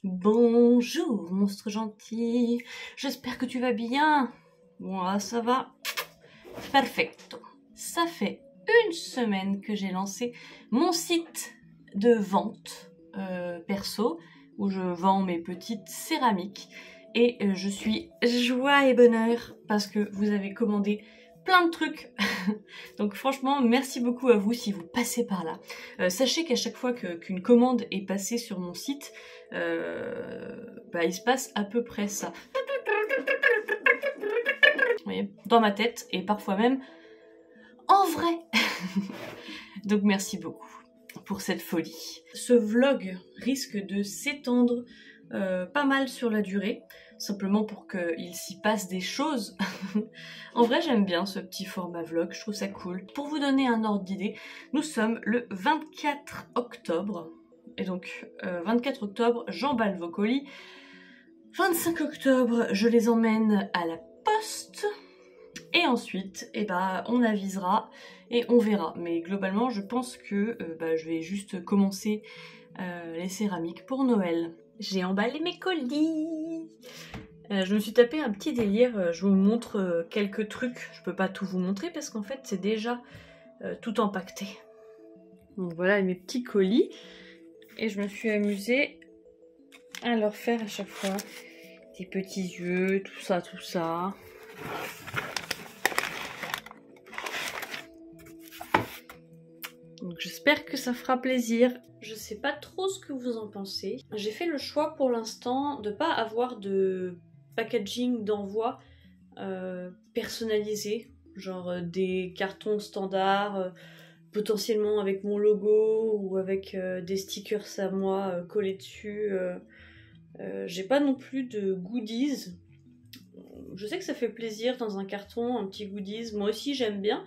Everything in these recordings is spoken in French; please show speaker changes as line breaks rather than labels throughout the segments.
Bonjour, monstre gentil. J'espère que tu vas bien. Moi, ça va. Perfecto. Ça fait une semaine que j'ai lancé mon site de vente perso où je vends mes petites céramiques et je suis joie et bonheur parce que vous avez commandé plein de trucs. Donc franchement, merci beaucoup à vous si vous passez par là. Sachez qu'à chaque fois qu'une commande est passée sur mon site, il se passe à peu près ça. Vous voyez, dans ma tête et parfois même en vrai. Donc merci beaucoup pour cette folie. Ce vlog risque de s'étendre pas mal sur la durée, simplement pour qu'il s'y passe des choses. En vrai, j'aime bien ce petit format vlog, je trouve ça cool. Pour vous donner un ordre d'idée, nous sommes le 24 octobre, et donc 24 octobre, j'emballe vos colis. 25 octobre, je les emmène à la poste. Et ensuite, on avisera et on verra. Mais globalement, je pense que je vais juste commencer les céramiques pour Noël. J'ai emballé mes colis. Je me suis tapé un petit délire. Je vous montre quelques trucs. Je peux pas tout vous montrer parce qu'en fait, c'est déjà tout empaqueté. Donc voilà mes petits colis. Et je me suis amusée à leur faire à chaque fois des petits yeux, tout ça, tout ça. Donc j'espère que ça fera plaisir. Je sais pas trop ce que vous en pensez. J'ai fait le choix pour l'instant de pas avoir de packaging d'envoi personnalisé. Genre des cartons standards, potentiellement avec mon logo ou avec des stickers à moi collés dessus. J'ai pas non plus de goodies. Je sais que ça fait plaisir dans un carton, un petit goodies. Moi aussi j'aime bien.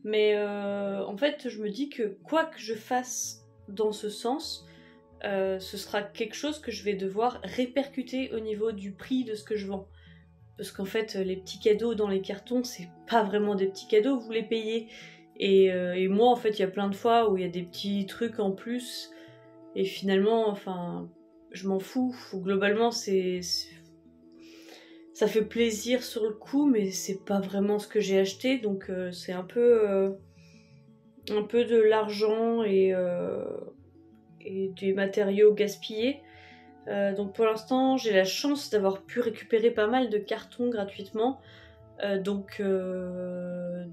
Mais en fait, je me dis que quoi que je fasse dans ce sens, ce sera quelque chose que je vais devoir répercuter au niveau du prix de ce que je vends. Parce qu'en fait, les petits cadeaux dans les cartons, c'est pas vraiment des petits cadeaux, vous les payez. Et moi, en fait, il y a plein de fois où il y a des petits trucs en plus. Et finalement, enfin, je m'en fous. Globalement, ça fait plaisir sur le coup, mais c'est pas vraiment ce que j'ai acheté. Donc c'est un peu de l'argent et des matériaux gaspillés. Donc pour l'instant, j'ai la chance d'avoir pu récupérer pas mal de cartons gratuitement. Donc il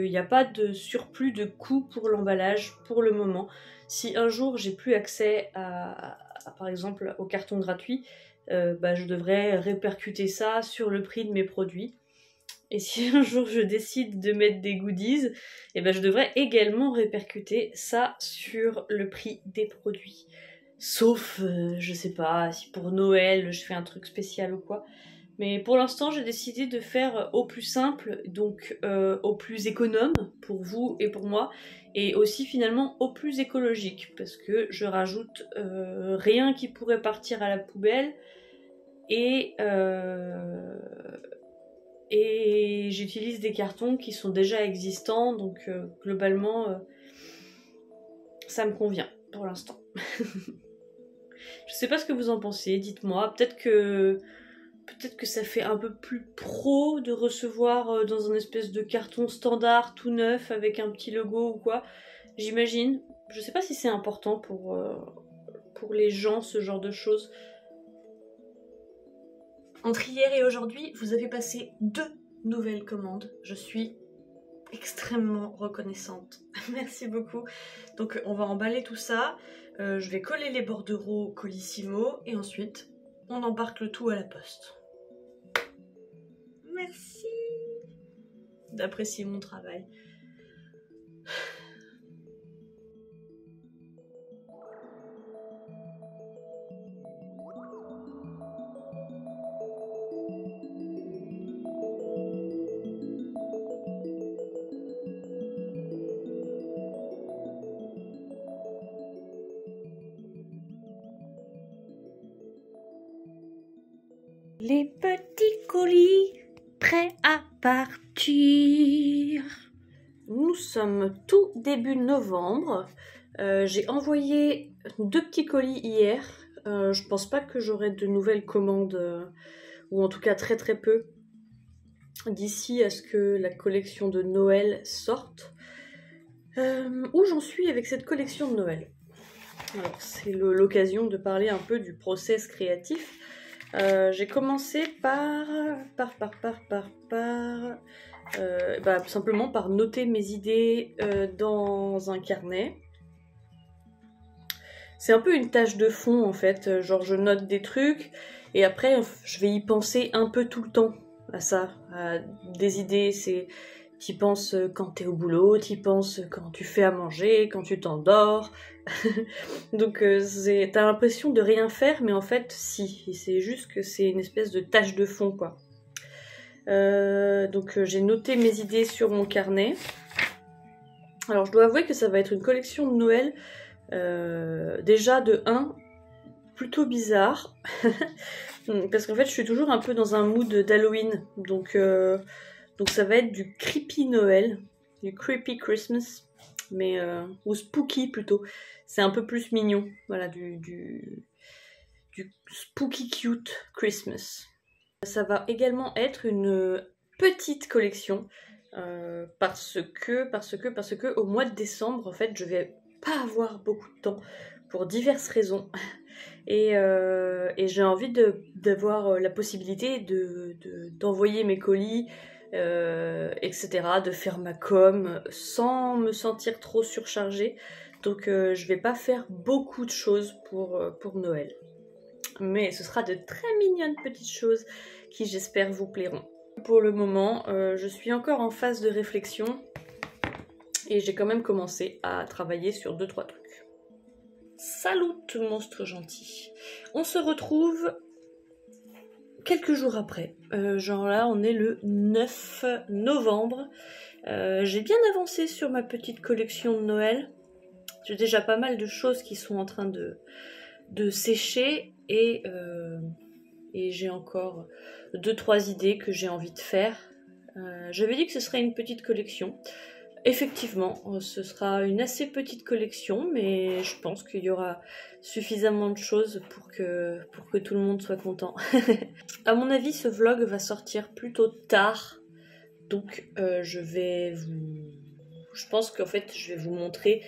n'y a pas de surplus de coûts pour l'emballage pour le moment. Si un jour j'ai plus accès à par exemple au carton gratuit, je devrais répercuter ça sur le prix de mes produits. Et si un jour je décide de mettre des goodies, je devrais également répercuter ça sur le prix des produits. Sauf, je sais pas, si pour Noël je fais un truc spécial ou quoi. Mais pour l'instant, j'ai décidé de faire au plus simple, donc au plus économe pour vous et pour moi, et aussi finalement au plus écologique, parce que je rajoute rien qui pourrait partir à la poubelle, et j'utilise des cartons qui sont déjà existants, donc globalement, ça me convient pour l'instant. Je sais pas ce que vous en pensez, dites-moi. Peut-être que ça fait un peu plus pro de recevoir dans un espèce de carton standard tout neuf avec un petit logo ou quoi. J'imagine. Je sais pas si c'est important pour les gens, ce genre de choses. Entre hier et aujourd'hui, vous avez passé 2 nouvelles commandes. Je suis extrêmement reconnaissante. Merci beaucoup. Donc on va emballer tout ça. Je vais coller les bordereaux Colissimo et ensuite on embarque le tout à la poste. Merci d'apprécier mon travail. Les petits colis prêts à partir. Nous sommes tout début novembre. J'ai envoyé 2 petits colis hier. Je pense pas que j'aurai de nouvelles commandes, ou en tout cas très très peu, d'ici à ce que la collection de Noël sorte. Où j'en suis avec cette collection de Noël? Alors c'est l'occasion de parler un peu du process créatif. J'ai commencé simplement par noter mes idées dans un carnet. C'est un peu une tâche de fond en fait, genre je note des trucs et après je vais y penser un peu tout le temps à ça, à des idées. T'y penses quand t'es au boulot, t'y penses quand tu fais à manger, quand tu t'endors. Donc t'as l'impression de rien faire, mais en fait si, et c'est juste que c'est une espèce de tâche de fond quoi. Donc j'ai noté mes idées sur mon carnet. Alors je dois avouer que ça va être une collection de Noël déjà de 1 plutôt bizarre parce qu'en fait je suis toujours un peu dans un mood d'Halloween, donc ça va être du creepy Noël, du creepy Christmas, mais ou spooky plutôt, c'est un peu plus mignon, voilà, du spooky cute Christmas. Ça va également être une petite collection parce que au mois de décembre en fait je vais pas avoir beaucoup de temps pour diverses raisons et j'ai envie d'avoir la possibilité d'envoyer mes colis, etc., de faire ma com sans me sentir trop surchargée. Donc je vais pas faire beaucoup de choses pour Noël. Mais ce sera de très mignonnes petites choses qui j'espère vous plairont. Pour le moment, je suis encore en phase de réflexion et j'ai quand même commencé à travailler sur 2-3 trucs. Salut monstre gentil. On se retrouve quelques jours après. Genre là, on est le 9 novembre. J'ai bien avancé sur ma petite collection de Noël. J'ai déjà pas mal de choses qui sont en train de sécher et j'ai encore 2-3 idées que j'ai envie de faire. J'avais dit que ce serait une petite collection. Effectivement, ce sera une assez petite collection, mais je pense qu'il y aura suffisamment de choses pour que tout le monde soit content. À mon avis, ce vlog va sortir plutôt tard, donc je pense qu'en fait, je vais vous montrer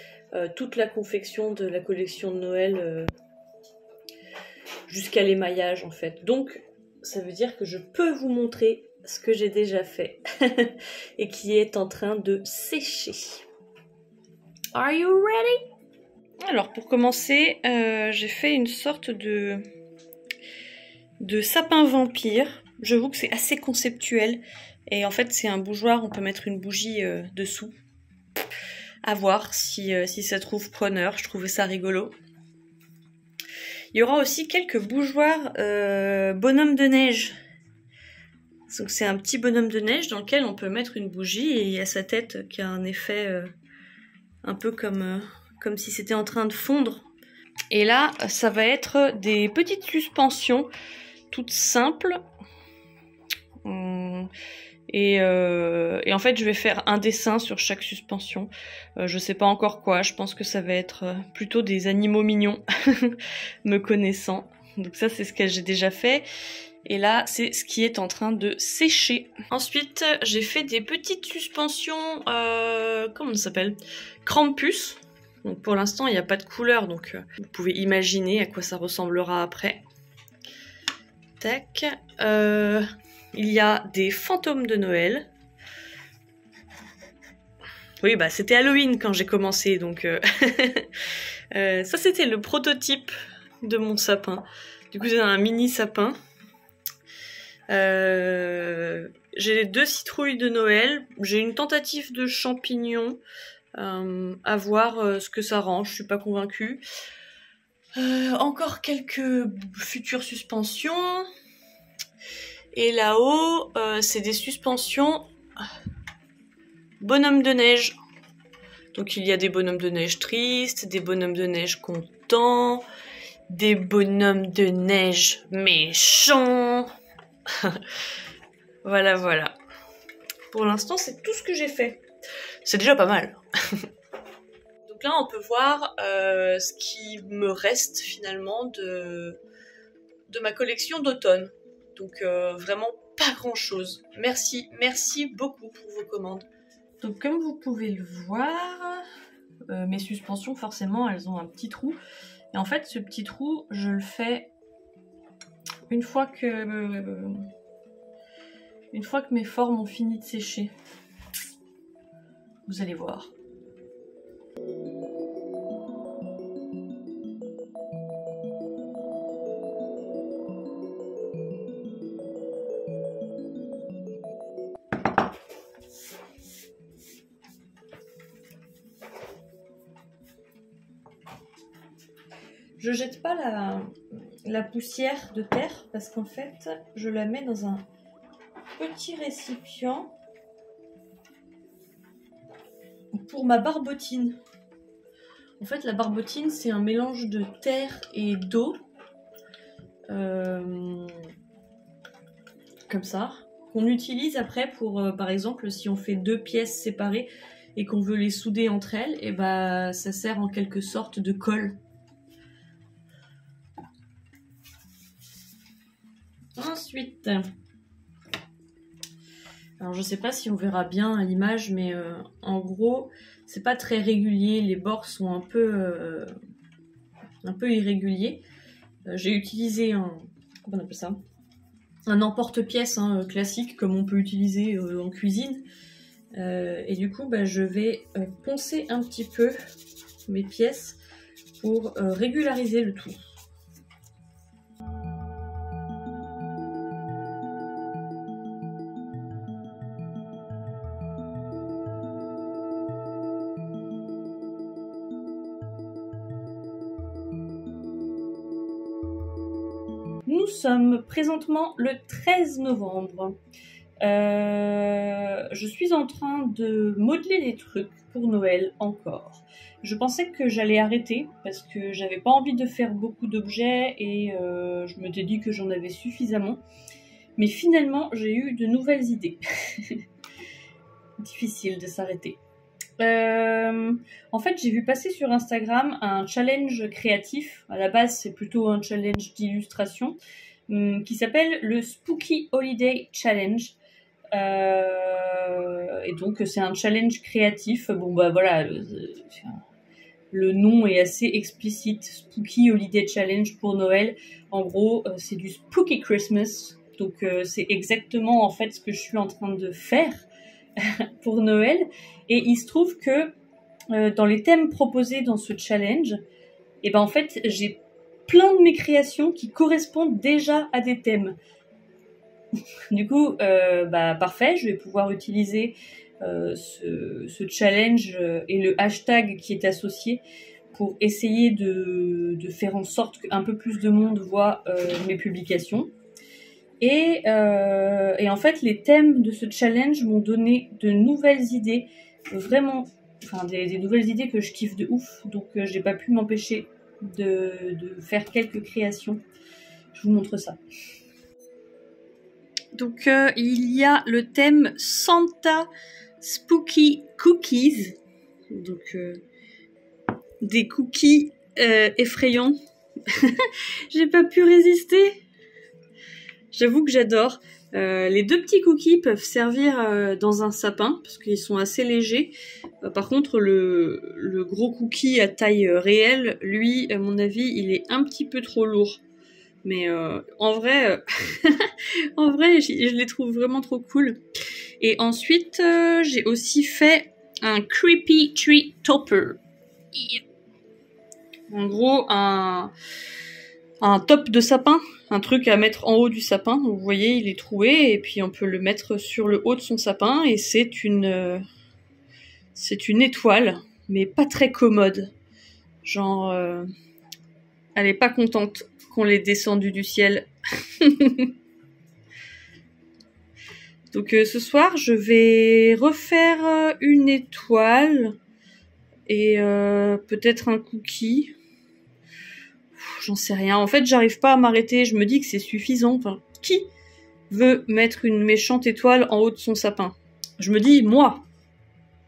toute la confection de la collection de Noël jusqu'à l'émaillage en fait. Donc, ça veut dire que je peux vous montrer ce que j'ai déjà fait et qui est en train de sécher. Are you ready? Alors pour commencer, j'ai fait une sorte de sapin vampire. J'avoue que c'est assez conceptuel et en fait c'est un bougeoir, on peut mettre une bougie dessous. À voir si ça trouve preneur, je trouvais ça rigolo. Il y aura aussi quelques bougeoirs bonhomme de neige. Donc c'est un petit bonhomme de neige dans lequel on peut mettre une bougie et il y a sa tête qui a un effet un peu comme si c'était en train de fondre. Et là, ça va être des petites suspensions toutes simples. Et en fait, je vais faire un dessin sur chaque suspension. Je sais pas encore quoi, je pense que ça va être plutôt des animaux mignons, me connaissant. Donc ça, c'est ce que j'ai déjà fait. Et là, c'est ce qui est en train de sécher. Ensuite, j'ai fait des petites suspensions, comment ça s'appelle? Krampus. Donc pour l'instant, il n'y a pas de couleur, donc vous pouvez imaginer à quoi ça ressemblera après. Tac. Il y a des fantômes de Noël. Oui, bah c'était Halloween quand j'ai commencé, donc ça c'était le prototype de mon sapin. Du coup, c'est un mini sapin. J'ai 2 citrouilles de Noël, j'ai une tentative de champignons, à voir ce que ça rend, je suis pas convaincue. Encore quelques futures suspensions, et là-haut c'est des suspensions bonhommes de neige. Donc il y a des bonhommes de neige tristes, des bonhommes de neige contents, des bonhommes de neige méchants. Voilà, voilà. Pour l'instant, c'est tout ce que j'ai fait. C'est déjà pas mal. Donc là, on peut voir ce qui me reste finalement de ma collection d'automne. Donc vraiment pas grand chose. Merci beaucoup pour vos commandes. Donc comme vous pouvez le voir, mes suspensions forcément elles ont un petit trou. Et en fait ce petit trou je le fais une fois que mes formes ont fini de sécher. Vous allez voir. Je jette pas la poussière de terre parce qu'en fait je la mets dans un petit récipient pour ma barbotine. En fait la barbotine c'est un mélange de terre et d'eau comme ça qu'on utilise après pour par exemple si on fait 2 pièces séparées et qu'on veut les souder entre elles, et bah ça sert en quelque sorte de colle. Ensuite, alors je sais pas si on verra bien à l'image, mais en gros, c'est pas très régulier, les bords sont un peu irréguliers. J'ai utilisé comment on appelle ça, un emporte-pièce classique comme on peut utiliser en cuisine. Et du coup, je vais poncer un petit peu mes pièces pour régulariser le tout. Nous sommes présentement le 13 novembre. Je suis en train de modeler des trucs pour Noël encore. Je pensais que j'allais arrêter parce que j'avais pas envie de faire beaucoup d'objets et je m'étais dit que j'en avais suffisamment. Mais finalement, j'ai eu de nouvelles idées. Difficile de s'arrêter. En fait, j'ai vu passer sur Instagram un challenge créatif. À la base, c'est plutôt un challenge d'illustration qui s'appelle le Spooky Holiday Challenge. Et donc, c'est un challenge créatif. Bon, voilà, le nom est assez explicite. Spooky Holiday Challenge pour Noël. En gros, c'est du Spooky Christmas. Donc, c'est exactement en fait ce que je suis en train de faire pour Noël. Et il se trouve que dans les thèmes proposés dans ce challenge, en fait, j'ai plein de mes créations qui correspondent déjà à des thèmes. Du coup, parfait, je vais pouvoir utiliser ce challenge et le hashtag qui est associé pour essayer de faire en sorte qu'un peu plus de monde voit mes publications. Et en fait, les thèmes de ce challenge m'ont donné de nouvelles idées, vraiment, des nouvelles idées que je kiffe de ouf. Donc, j'ai pas pu m'empêcher de faire quelques créations. Je vous montre ça. Donc, il y a le thème Santa Spooky Cookies. Donc, des cookies effrayants. J'ai pas pu résister. J'avoue que j'adore. Les 2 petits cookies peuvent servir dans un sapin parce qu'ils sont assez légers. Par contre, le gros cookie à taille réelle, lui, à mon avis, il est un petit peu trop lourd. Mais en vrai, je les trouve vraiment trop cool. Et ensuite, j'ai aussi fait un Creepy Tree Topper. En gros, un top de sapin, un truc à mettre en haut du sapin. Vous voyez, il est troué et puis on peut le mettre sur le haut de son sapin et c'est une étoile, mais pas très commode. Genre, elle est pas contente qu'on l'ait descendue du ciel. Donc ce soir, je vais refaire une étoile et peut-être un cookie. J'en sais rien. En fait, j'arrive pas à m'arrêter. Je me dis que c'est suffisant. Enfin, qui veut mettre une méchante étoile en haut de son sapin? Je me dis, moi,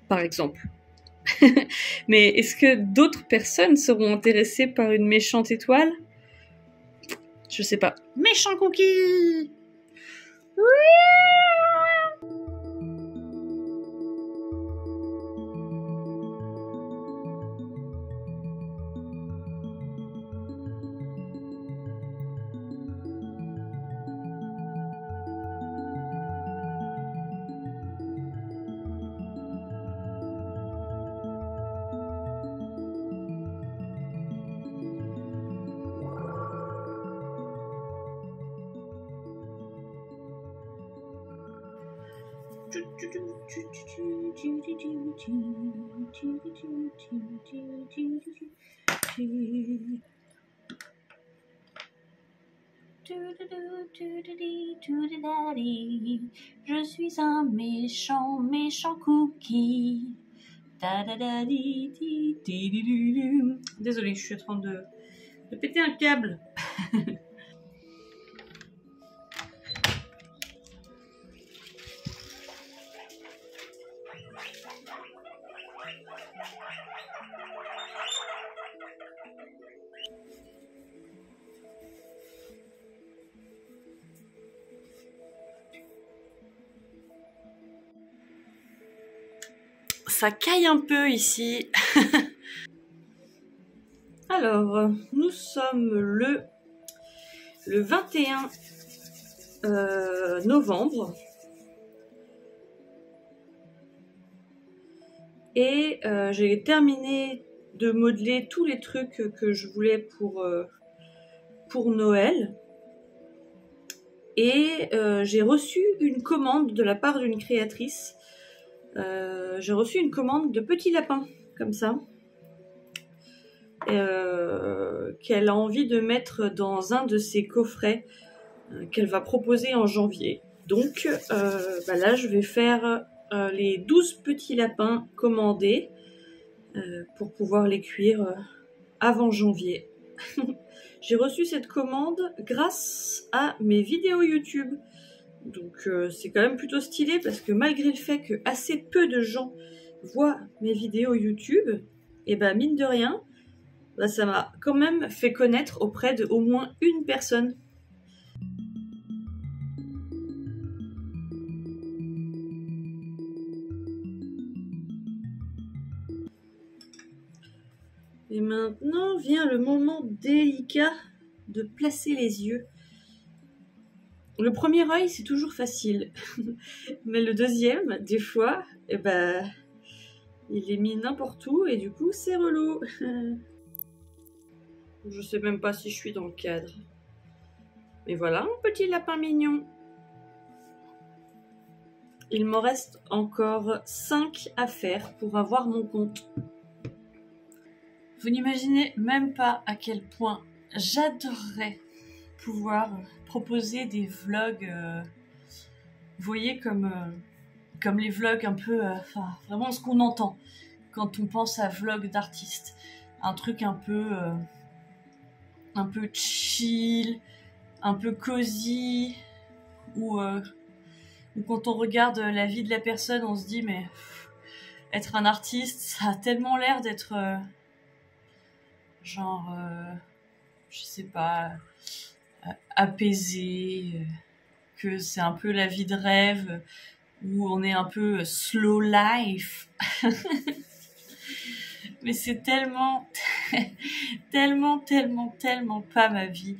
par exemple. Mais est-ce que d'autres personnes seront intéressées par une méchante étoile? Je sais pas. Méchant cookie! Je suis un méchant cookie. Désolée, je suis en train de péter un câble. Ça caille un peu ici. Alors, nous sommes le 21 novembre. Et j'ai terminé de modeler tous les trucs que je voulais pour Noël. Et j'ai reçu une commande de la part d'une créatrice. J'ai reçu une commande de petits lapins, comme ça. Qu'elle a envie de mettre dans un de ses coffrets qu'elle va proposer en janvier. Donc là, je vais faire les 12 petits lapins commandés pour pouvoir les cuire avant janvier. J'ai reçu cette commande grâce à mes vidéos YouTube. Donc c'est quand même plutôt stylé parce que malgré le fait que assez peu de gens voient mes vidéos YouTube, et mine de rien, ça m'a quand même fait connaître auprès de au moins une personne. Et maintenant vient le moment délicat de placer les yeux. Le premier œil, c'est toujours facile. Mais le deuxième, des fois, il est mis n'importe où et du coup, c'est relou. Je sais même pas si je suis dans le cadre. Mais voilà, mon petit lapin mignon. Il m'en reste encore 5 à faire pour avoir mon compte. Vous n'imaginez même pas à quel point j'adorerais pouvoir proposer des vlogs, vous voyez, comme les vlogs un peu, vraiment ce qu'on entend quand on pense à vlog d'artiste. Un truc un peu chill, un peu cosy, où quand on regarde la vie de la personne, on se dit mais être un artiste, ça a tellement l'air d'être je sais pas, apaisé, que c'est un peu la vie de rêve, où on est un peu slow life. Mais c'est tellement, tellement pas ma vie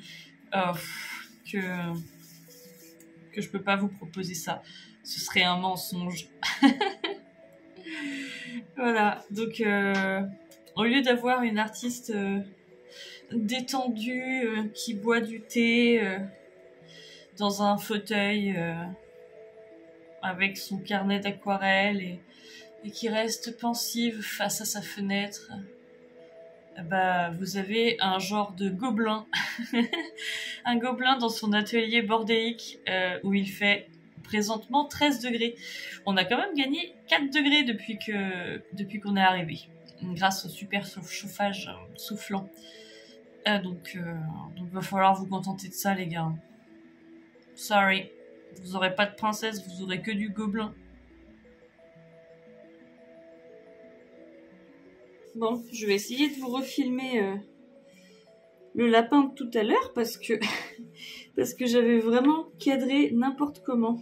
que je peux pas vous proposer ça. Ce serait un mensonge. Voilà, donc au lieu d'avoir une artiste détendue qui boit du thé dans un fauteuil avec son carnet d'aquarelle et qui reste pensive face à sa fenêtre, vous avez un genre de gobelin. Un gobelin dans son atelier bordélique où il fait présentement 13 degrés. On a quand même gagné 4 degrés depuis qu'on est arrivé, grâce au super chauffage soufflant. Donc va falloir vous contenter de ça, les gars. Sorry, vous aurez pas de princesse, vous aurez que du gobelin. Bon, je vais essayer de vous refilmer le lapin de tout à l'heure parce que parce que j'avais vraiment cadré n'importe comment.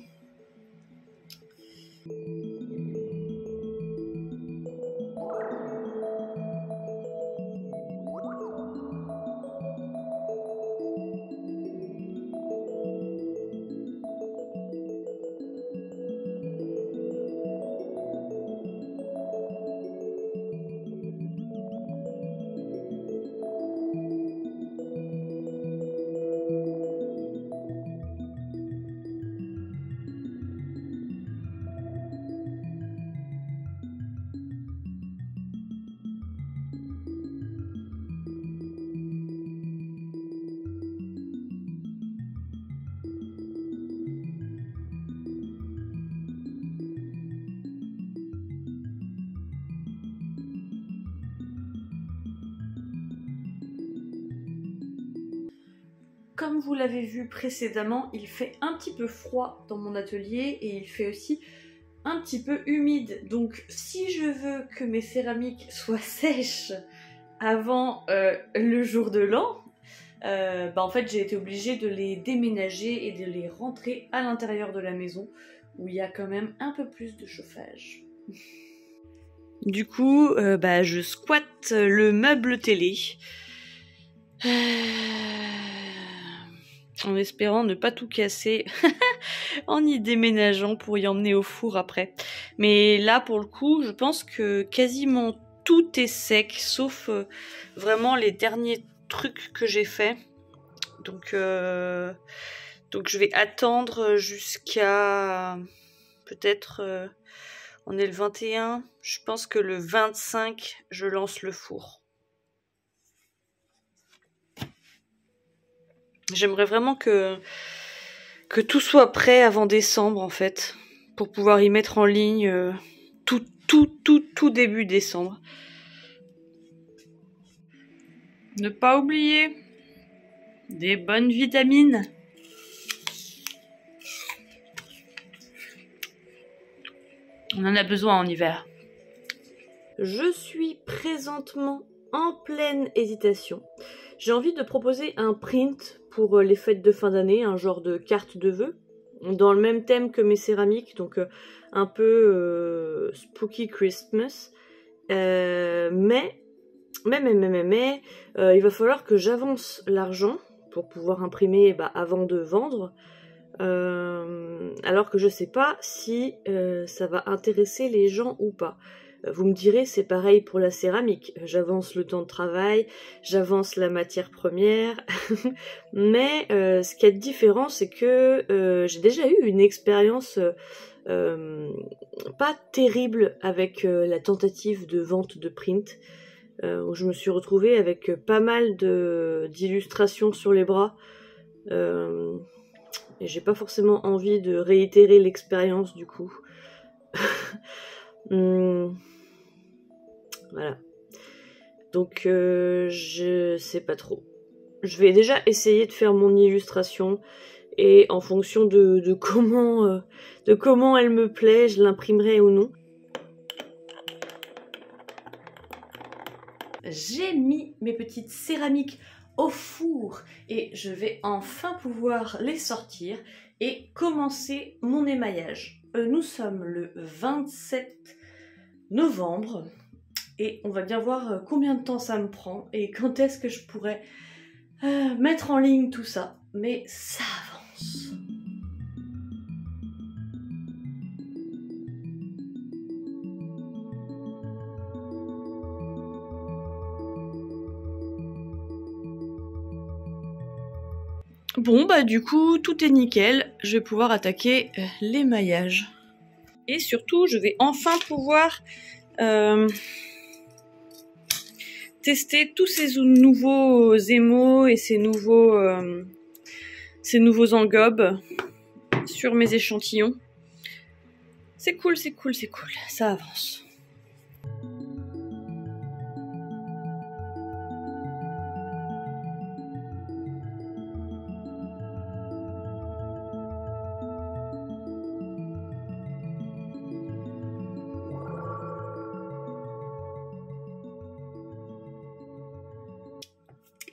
Comme vous l'avez vu précédemment, il fait un petit peu froid dans mon atelier et il fait aussi un petit peu humide. Donc si je veux que mes céramiques soient sèches avant le jour de l'an, en fait j'ai été obligée de les déménager et de les rentrer à l'intérieur de la maison où il y a quand même un peu plus de chauffage. Du coup, je squatte le meuble télé. En espérant ne pas tout casser en y déménageant pour y emmener au four après. Mais là, pour le coup, je pense que quasiment tout est sec, sauf vraiment les derniers trucs que j'ai faits. Donc je vais attendre jusqu'à peut-être... on est le 21, je pense que le 25, je lance le four. J'aimerais vraiment que tout soit prêt avant décembre en fait, pour pouvoir y mettre en ligne tout début décembre. Ne pas oublier des bonnes vitamines. On en a besoin en hiver. Je suis présentement en pleine hésitation. J'ai envie de proposer un print pour les fêtes de fin d'année, un genre de carte de vœux, dans le même thème que mes céramiques, donc un peu Spooky Christmas. Mais il va falloir que j'avance l'argent pour pouvoir imprimer avant de vendre. Alors que je sais pas si ça va intéresser les gens ou pas. Vous me direz, c'est pareil pour la céramique. J'avance le temps de travail, j'avance la matière première, mais ce qui est différent, c'est que j'ai déjà eu une expérience pas terrible avec la tentative de vente de print, où je me suis retrouvée avec pas mal d'illustrations sur les bras. Et j'ai pas forcément envie de réitérer l'expérience du coup. Voilà. Donc je sais pas trop. Je vais déjà essayer de faire mon illustration et en fonction de comment elle me plaît, je l'imprimerai ou non. J'ai mis mes petites céramiques au four et je vais enfin pouvoir les sortir et commencer mon émaillage. Nous sommes le 27 novembre et on va bien voir combien de temps ça me prend et quand est-ce que je pourrais mettre en ligne tout ça. Mais ça avance. Bon du coup tout est nickel, je vais pouvoir attaquer l'émaillage. Et surtout je vais enfin pouvoir tester tous ces nouveaux émaux et ces nouveaux engobes sur mes échantillons. C'est cool, ça avance.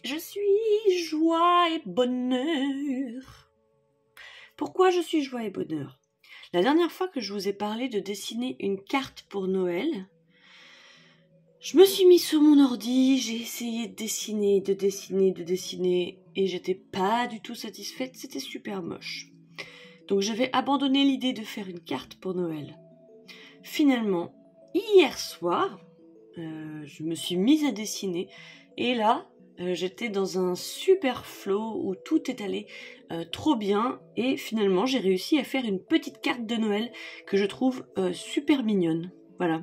je suis joie et bonheur. Pourquoi je suis joie et bonheur? La dernière fois que je vous ai parlé de dessiner une carte pour Noël, je me suis mis sur mon ordi, j'ai essayé de dessiner, et j'étais pas du tout satisfaite, c'était super moche. Donc j'avais abandonné l'idée de faire une carte pour Noël. Finalement, hier soir, je me suis mise à dessiner, et là, j'étais dans un super flow où tout est allé trop bien, et finalement j'ai réussi à faire une petite carte de Noël que je trouve super mignonne. Voilà.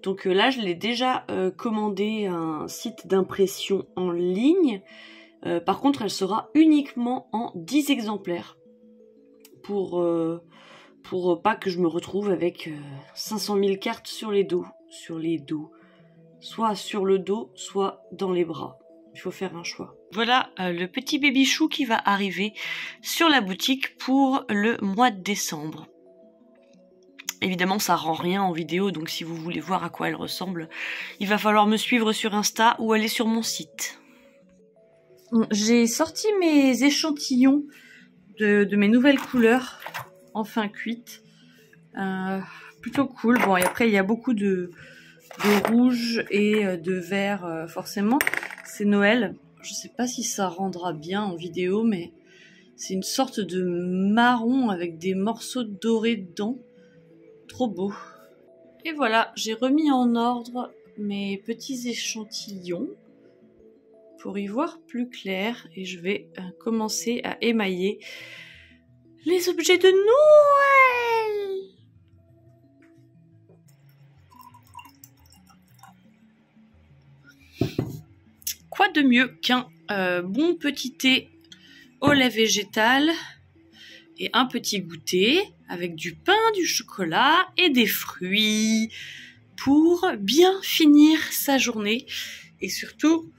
Donc là, je l'ai déjà commandé à un site d'impression en ligne. Par contre, elle sera uniquement en 10 exemplaires. Pour pas que je me retrouve avec 500 000 cartes sur les dos. Soit sur le dos, soit dans les bras. Il faut faire un choix. Voilà le petit baby chou qui va arriver sur la boutique pour le mois de décembre. Évidemment, ça rend rien en vidéo, donc si vous voulez voir à quoi elle ressemble, il va falloir me suivre sur Insta ou aller sur mon site. J'ai sorti mes échantillons de mes nouvelles couleurs, enfin cuites. Plutôt cool. Bon, et après, il y a beaucoup de rouge et de vert, forcément. C'est Noël. Je sais pas si ça rendra bien en vidéo, mais c'est une sorte de marron avec des morceaux dorés dedans. Trop beau. Et voilà, j'ai remis en ordre mes petits échantillons pour y voir plus clair, et je vais commencer à émailler les objets de Noël. Quoi de mieux qu'un bon petit thé au lait végétal et un petit goûter avec du pain, du chocolat et des fruits pour bien finir sa journée et surtout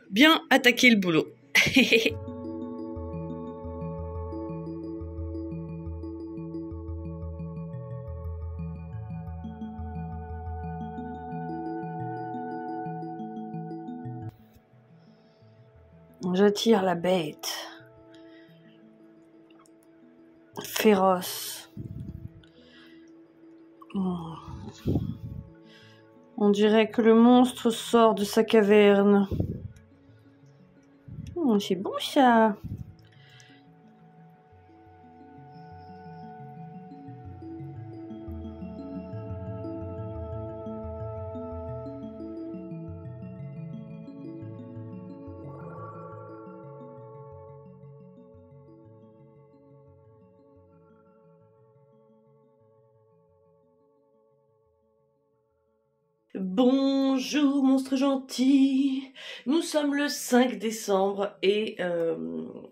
bien attaquer le boulot. J'attire la bête féroce. Oh. On dirait que le monstre sort de sa caverne. Oh, c'est bon ça. Bonjour monstre gentil, nous sommes le 5 décembre et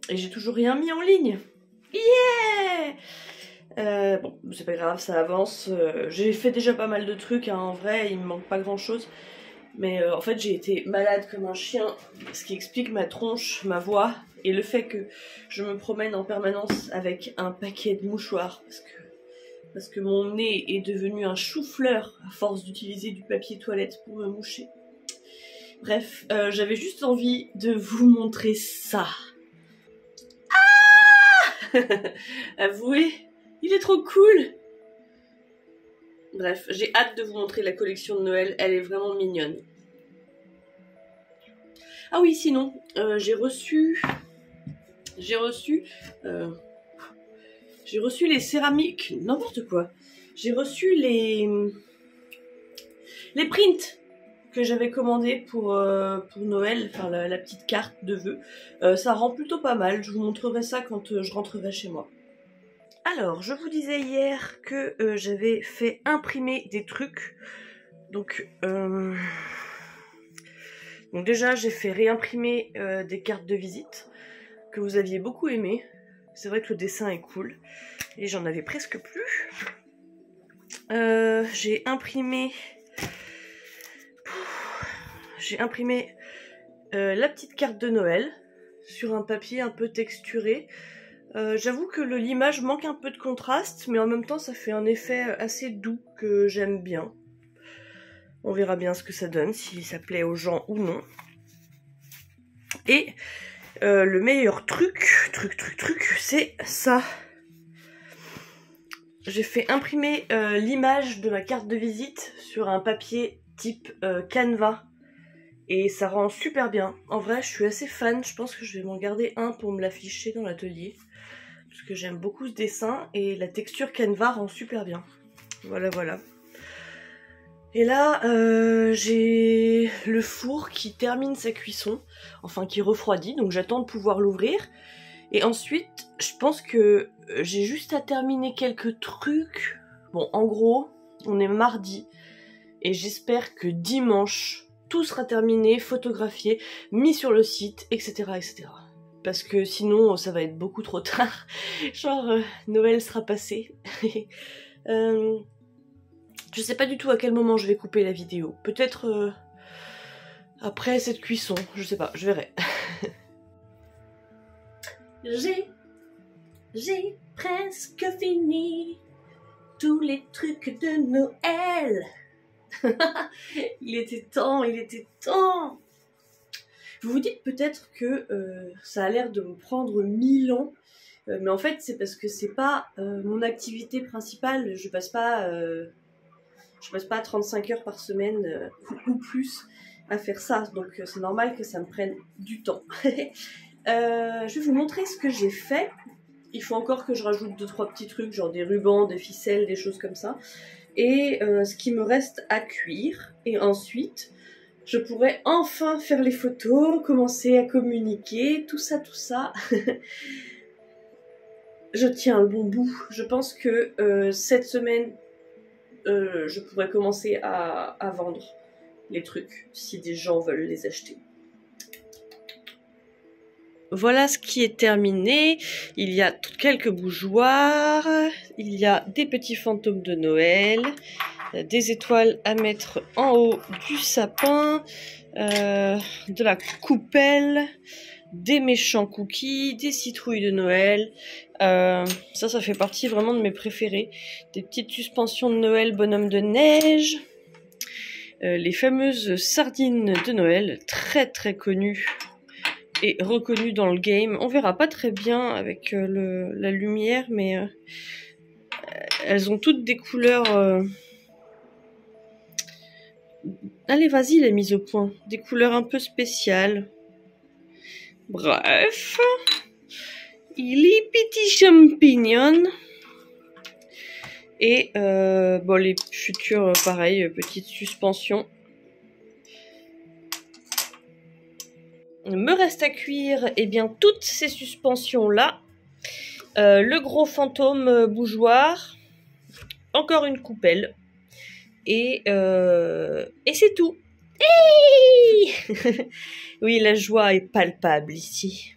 j'ai toujours rien mis en ligne. Yeah. Bon, c'est pas grave, ça avance. J'ai fait déjà pas mal de trucs, hein, en vrai, il me manque pas grand chose. Mais en fait j'ai été malade comme un chien, ce qui explique ma tronche, ma voix et le fait que je me promène en permanence avec un paquet de mouchoirs parce que mon nez est devenu un chou-fleur à force d'utiliser du papier toilette pour me moucher. Bref, j'avais juste envie de vous montrer ça. Ah. Avouez, il est trop cool. Bref, j'ai hâte de vous montrer la collection de Noël, elle est vraiment mignonne. Ah oui, sinon, j'ai reçu les céramiques, n'importe quoi. J'ai reçu les prints que j'avais commandés pour Noël, enfin la petite carte de vœux. Ça rend plutôt pas mal, je vous montrerai ça quand je rentrerai chez moi. Alors, je vous disais hier que j'avais fait imprimer des trucs. Donc déjà, j'ai fait réimprimer des cartes de visite que vous aviez beaucoup aimées. C'est vrai que le dessin est cool. Et j'en avais presque plus. J'ai imprimé la petite carte de Noël sur un papier un peu texturé. J'avoue que l'image manque un peu de contraste, mais en même temps ça fait un effet assez doux que j'aime bien. On verra bien ce que ça donne, si ça plaît aux gens ou non. Et le meilleur truc, c'est ça. J'ai fait imprimer l'image de ma carte de visite sur un papier type Canva. Et ça rend super bien. En vrai, je suis assez fan. Je pense que je vais m'en garder un pour me l'afficher dans l'atelier. Parce que j'aime beaucoup ce dessin. Et la texture Canva rend super bien. Voilà, voilà. Et là, j'ai le four qui termine sa cuisson. Enfin, qui refroidit. Donc j'attends de pouvoir l'ouvrir. Et ensuite, je pense que j'ai juste à terminer quelques trucs. Bon, en gros, on est mardi. Et j'espère que dimanche, tout sera terminé, photographié, mis sur le site, etc. etc. Parce que sinon, ça va être beaucoup trop tard. Genre, Noël sera passé. Je sais pas du tout à quel moment je vais couper la vidéo. Peut-être après cette cuisson. Je sais pas, je verrai. J'ai presque fini tous les trucs de Noël. Il était temps, il était temps. Vous vous dites peut-être que ça a l'air de me prendre 1000 ans, mais en fait c'est parce que c'est pas mon activité principale. Je passe pas 35 heures par semaine ou plus à faire ça, donc c'est normal que ça me prenne du temps. Je vais vous montrer ce que j'ai fait. Il faut encore que je rajoute 2-3 petits trucs, genre des rubans, des ficelles, des choses comme ça. Et ce qui me reste à cuire. Et ensuite, je pourrais enfin faire les photos, commencer à communiquer, tout ça, tout ça. Je tiens le bon bout. Je pense que cette semaine, je pourrais commencer à vendre les trucs, si des gens veulent les acheter. Voilà ce qui est terminé. Il y a quelques bougeoirs, il y a des petits fantômes de Noël, des étoiles à mettre en haut du sapin, de la coupelle, des méchants cookies, des citrouilles de Noël. Ça fait partie vraiment de mes préférés. Des petites suspensions de Noël, bonhomme de neige. Les fameuses sardines de Noël, très très connues et reconnues dans le game. On verra pas très bien avec la lumière, mais elles ont toutes des couleurs... Allez, vas-y, la mise au point. Des couleurs un peu spéciales. Bref. Les petits champignons. Et bon, les futures, pareil, petites suspensions. Il me reste à cuire, eh bien, toutes ces suspensions-là. Le gros fantôme bougeoir. Encore une coupelle. Et c'est tout. Hey oui, la joie est palpable ici.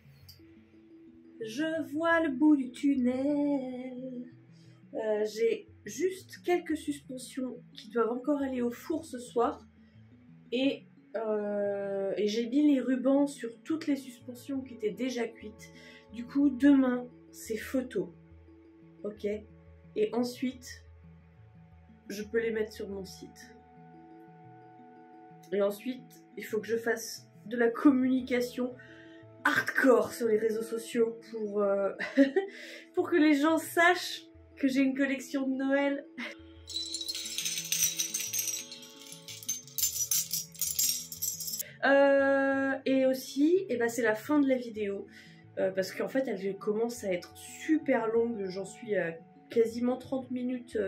Je vois le bout du tunnel. J'ai juste quelques suspensions qui doivent encore aller au four ce soir. Et j'ai mis les rubans sur toutes les suspensions qui étaient déjà cuites. Du coup, demain, c'est photo. Ok? Et ensuite, je peux les mettre sur mon site. Et ensuite, il faut que je fasse de la communication hardcore sur les réseaux sociaux pour, pour que les gens sachent que j'ai une collection de Noël. Et aussi, eh ben, c'est la fin de la vidéo. Parce qu'en fait, elle commence à être super longue. J'en suis à quasiment 30 minutes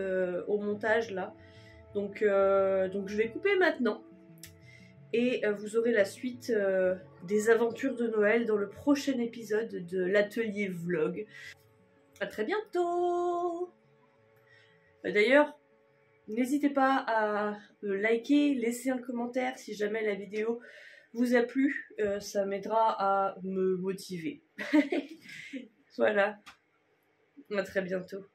au montage là. Donc je vais couper maintenant. Et vous aurez la suite des aventures de Noël dans le prochain épisode de l'atelier vlog. À très bientôt! D'ailleurs, n'hésitez pas à liker, laisser un commentaire si jamais la vidéo vous a plu. Ça m'aidera à me motiver. Voilà. À très bientôt.